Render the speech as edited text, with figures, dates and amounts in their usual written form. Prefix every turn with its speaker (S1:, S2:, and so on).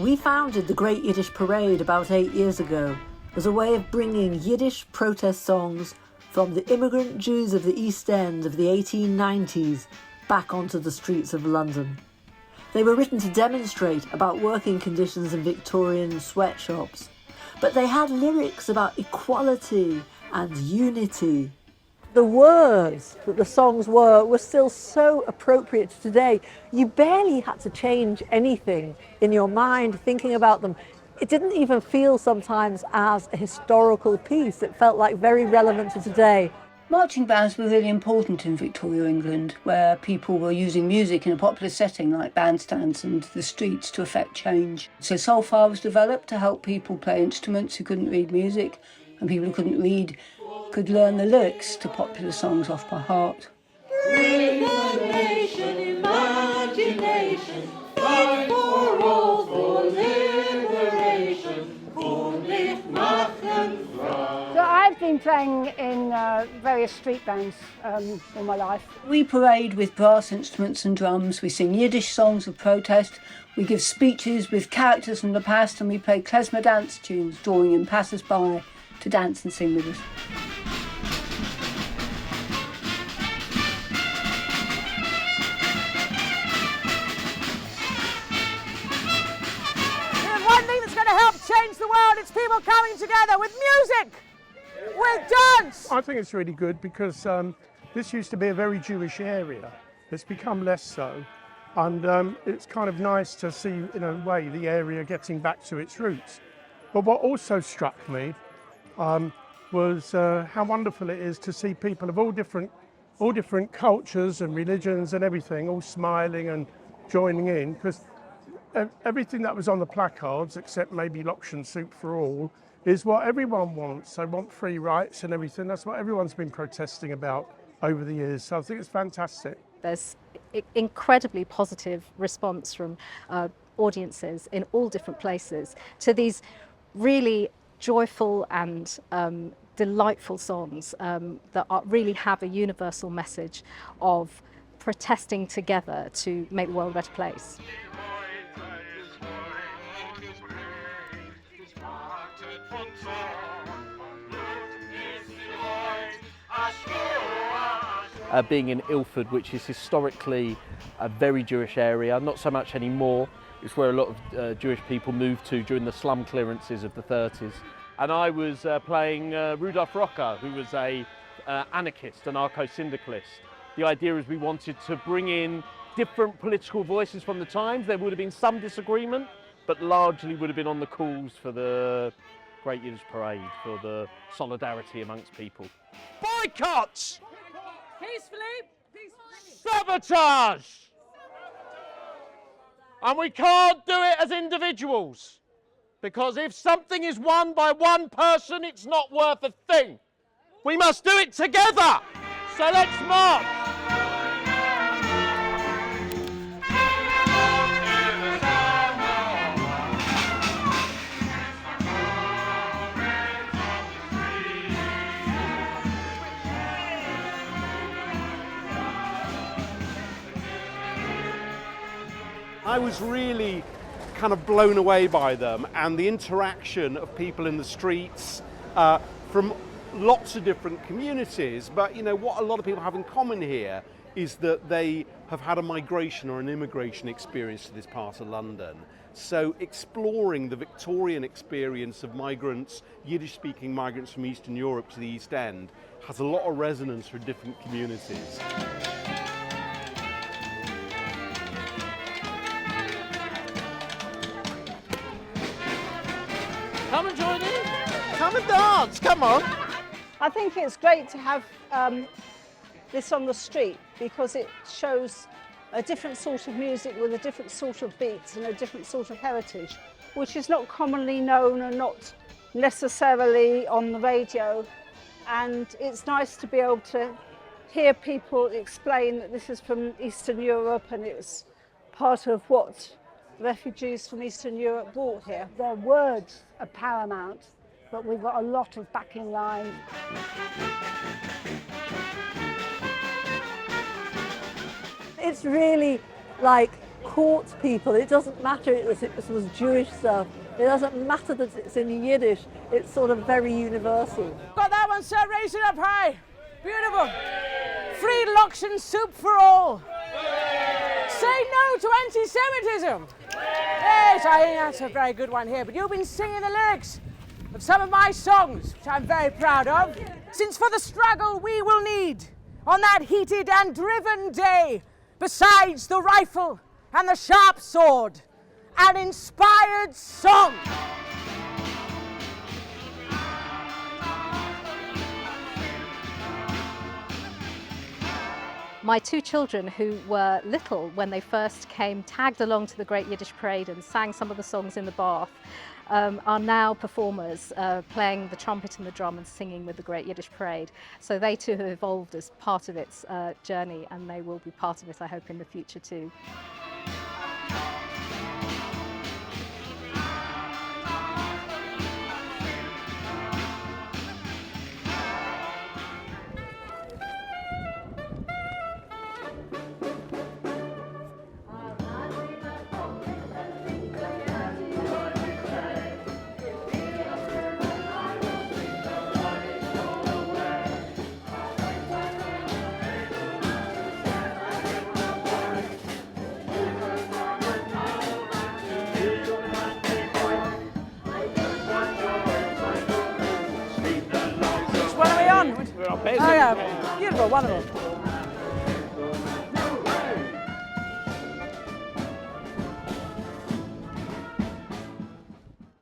S1: We founded the Great Yiddish Parade about 8 years ago as a way of bringing Yiddish protest songs from the immigrant Jews of the East End of the 1890s back onto the streets of London. They were written to demonstrate about working conditions in Victorian sweatshops, but they had lyrics about equality and unity. The words that the songs were still so appropriate to today. You barely had to change anything in your mind thinking about them. It didn't even feel sometimes as a historical piece. It felt like very relevant to today.
S2: Marching bands were really important in Victoria, England, where people were using music in a popular setting like bandstands and the streets to effect change. So solfa was developed to help people play instruments who couldn't read music, and people who couldn't read could learn the lyrics to popular songs off by heart.
S3: With the nation, imagination, fight for all, for liberation,
S4: So I've been playing in various street bands all my life.
S2: We parade with brass instruments and drums, we sing Yiddish songs of protest, we give speeches with characters from the past, and we play klezmer dance tunes, drawing in passers-by to dance and sing with us.
S5: One thing that's going to help change the world, it's people coming together with music, with dance.
S6: I think it's really good because this used to be a very Jewish area. It's become less so. And it's kind of nice to see, in a way, the area getting back to its roots. But what also struck me was how wonderful it is to see people of all different cultures and religions and everything, all smiling and joining in, because everything that was on the placards, except maybe Lokshan Soup for All, is what everyone wants. They want free rights and everything. That's what everyone's been protesting about over the years. So I think it's fantastic.
S7: There's incredibly positive response from audiences in all different places to these really joyful and delightful songs that really have a universal message of protesting together to make the world a better place.
S8: Being in Ilford, which is historically a very Jewish area, not so much anymore. It's where a lot of Jewish people moved to during the slum clearances of the 30s. And I was playing Rudolf Rocker, who was an anarchist, anarcho-syndicalist. The idea is we wanted to bring in different political voices from the times. There would have been some disagreement, but largely would have been on the calls for the Great Yiddish Parade, for the solidarity amongst people. Boycotts!
S5: Peacefully.
S8: Sabotage! And we can't do it as individuals, because if something is won by one person, it's not worth a thing. We must do it together. So let's march.
S9: I was really kind of blown away by them and the interaction of people in the streets from lots of different communities. But you know what a lot of people have in common here is that they have had a migration or an immigration experience to this part of London. So exploring the Victorian experience of migrants, Yiddish-speaking migrants from Eastern Europe to the East End, has a lot of resonance for different communities.
S8: Come and join in. Come and dance. Come on.
S4: I think it's great to have this on the street because it shows a different sort of music with a different sort of beats and a different sort of heritage, which is not commonly known and not necessarily on the radio. And it's nice to be able to hear people explain that this is from Eastern Europe and it's part of what refugees from Eastern Europe brought here.
S10: Their words are paramount, but we've got a lot of backing lines.
S1: It's really like supports people. It doesn't matter if it was Jewish stuff. It doesn't matter that it's in Yiddish. It's sort of very universal.
S5: Got that one, sir. Raise it up high. Beautiful. Free lunch and soup for all. Say no to anti-Semitism. Yes, I think that's a very good one here. But you've been singing the lyrics of some of my songs, which I'm very proud of. Since for the struggle we will need on that heated and driven day, besides the rifle and the sharp sword, an inspired song.
S7: My two children, who were little when they first came, tagged along to the Great Yiddish Parade and sang some of the songs in the bath, are now performers, playing the trumpet and the drum and singing with the Great Yiddish Parade. So they too have evolved as part of its journey, and they will be part of it, I hope, in the future too.
S5: Oh yeah, beautiful, wonderful.